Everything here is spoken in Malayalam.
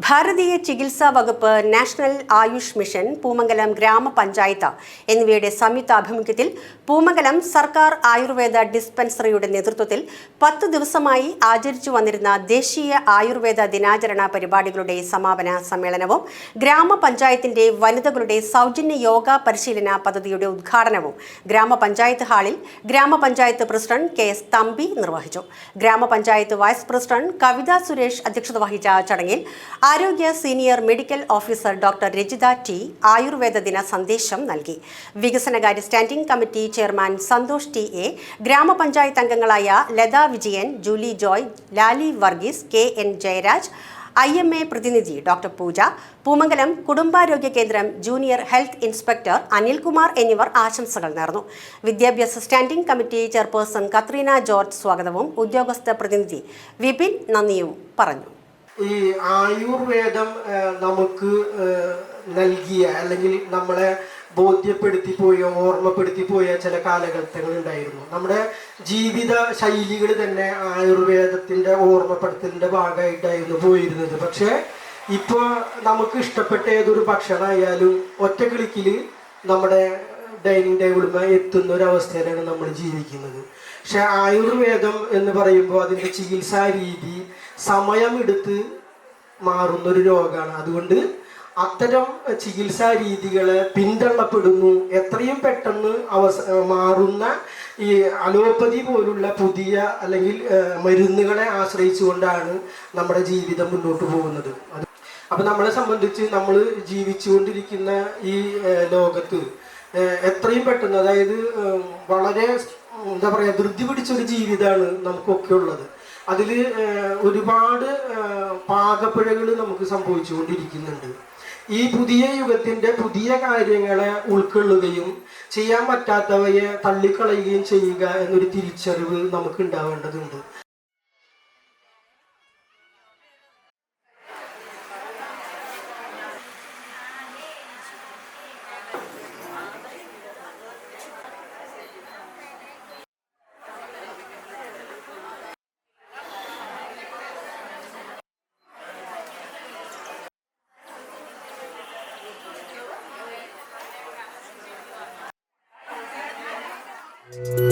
ഭാരതീയ ചികിത്സാ വകുപ്പ്, നാഷണൽ ആയുഷ് മിഷൻ, പൂമംഗലം ഗ്രാമപഞ്ചായത്ത് എന്നിവയുടെ സംയുക്താഭിമുഖ്യത്തിൽ പൂമംഗലം സർക്കാർ ആയുർവേദ ഡിസ്പെൻസറിയുടെ നേതൃത്വത്തിൽ 10 ദിവസമായി ആചരിച്ചു വന്നിരുന്ന ദേശീയ ആയുർവേദ ദിനാചരണ പരിപാടികളുടെ സമാപന സമ്മേളനവും ഗ്രാമപഞ്ചായത്തിന്റെ വനിതകളുടെ സൗജന്യ യോഗ പരിശീലന പദ്ധതിയുടെ ഉദ്ഘാടനവും ഗ്രാമപഞ്ചായത്ത് ഹാളിൽ ഗ്രാമപഞ്ചായത്ത് പ്രസിഡന്റ് കെ.എസ്. തമ്പി നിർവഹിച്ചു. ഗ്രാമപഞ്ചായത്ത് വൈസ് പ്രസിഡന്റ് കവിത സുരേഷ് അധ്യക്ഷത വഹിച്ച ചടങ്ങിൽ ആരോഗ്യ senior medical officer doctor Rajitha T ആയുർവേദ ദിന സന്ദേശം നൽകി. വികസനകാര്യ standing committee chairman Santhosh T A, ഗ്രാമപഞ്ചായത്ത് അംഗങ്ങളായ ലതാ വിജയൻ, ജൂലി ജോയ്, ലാലി വർഗീസ്, കെ.എൻ. ജയരാജ്, IMA പ്രതിനിധി ഡോക്ടർ പൂജ, പൂമംഗലം കുടുംബാരോഗ്യ കേന്ദ്രം ജൂനിയർ ഹെൽത്ത് ഇൻസ്പെക്ടർ അനിൽകുമാർ എന്നിവർ ആശംസകൾ നേർന്നു. വിദ്യാഭ്യാസ standing committee chairperson Katrina George സ്വാഗതവും ഉദ്യോഗസ്ഥ പ്രതിനിധി വിപിൻ നന്ദിയും പറഞ്ഞു. ഈ ആയുർവേദം നമുക്ക് നൽകിയ അല്ലെങ്കിൽ നമ്മളെ ബോധ്യപ്പെടുത്തിപ്പോയ ഓർമ്മപ്പെടുത്തിപ്പോയ ചില കാലഘട്ടങ്ങൾ ഉണ്ടായിരുന്നു. നമ്മുടെ ജീവിത ശൈലികൾ തന്നെ ആയുർവേദത്തിൻ്റെ ഓർമ്മപ്പെടുത്തലിൻ്റെ ഭാഗമായിട്ടായിരുന്നു പോയിരുന്നത്. പക്ഷേ ഇപ്പോൾ നമുക്ക് ഇഷ്ടപ്പെട്ട ഏതൊരു ഭക്ഷണമായാലും ഒറ്റ ക്ലിക്കിൽ നമ്മുടെ ഡൈനിങ് ടേബിളുമായി എത്തുന്ന ഒരു അവസ്ഥയിലാണ് നമ്മൾ ജീവിക്കുന്നത്. പക്ഷെ ആയുർവേദം എന്ന് പറയുമ്പോൾ അതിൻ്റെ ചികിത്സാ രീതി സമയമെടുത്ത് മാറുന്നൊരു രോഗമാണ്. അതുകൊണ്ട് അത്തരം ചികിത്സാ രീതികളെ പിന്തള്ളപ്പെടുന്നു. എത്രയും പെട്ടെന്ന് മാറുന്ന ഈ അലോപ്പതി പോലുള്ള പുതിയ അല്ലെങ്കിൽ മരുന്നുകളെ ആശ്രയിച്ചുകൊണ്ടാണ് നമ്മുടെ ജീവിതം മുന്നോട്ട് പോകുന്നത്. അപ്പം നമ്മളെ സംബന്ധിച്ച് നമ്മൾ ജീവിച്ചുകൊണ്ടിരിക്കുന്ന ഈ ലോകത്ത് എത്രയും പെട്ടെന്ന്, അതായത് വളരെ എന്താ പറയുക, ധൃതി പിടിച്ചൊരു ജീവിതമാണ് നമുക്കൊക്കെ ഉള്ളത്. അതിൽ ഒരുപാട് പാകപ്പിഴകൾ നമുക്ക് സംഭവിച്ചുകൊണ്ടിരിക്കുന്നുണ്ട്. ഈ പുതിയ യുഗത്തിൻ്റെ പുതിയ കാര്യങ്ങളെ ഉൾക്കൊള്ളുകയും ചെയ്യാൻ പറ്റാത്തവയെ തള്ളിക്കളയുകയും ചെയ്യുക എന്നൊരു തിരിച്ചറിവ് നമുക്ക് ഉണ്ടാവേണ്ടതുണ്ട്. you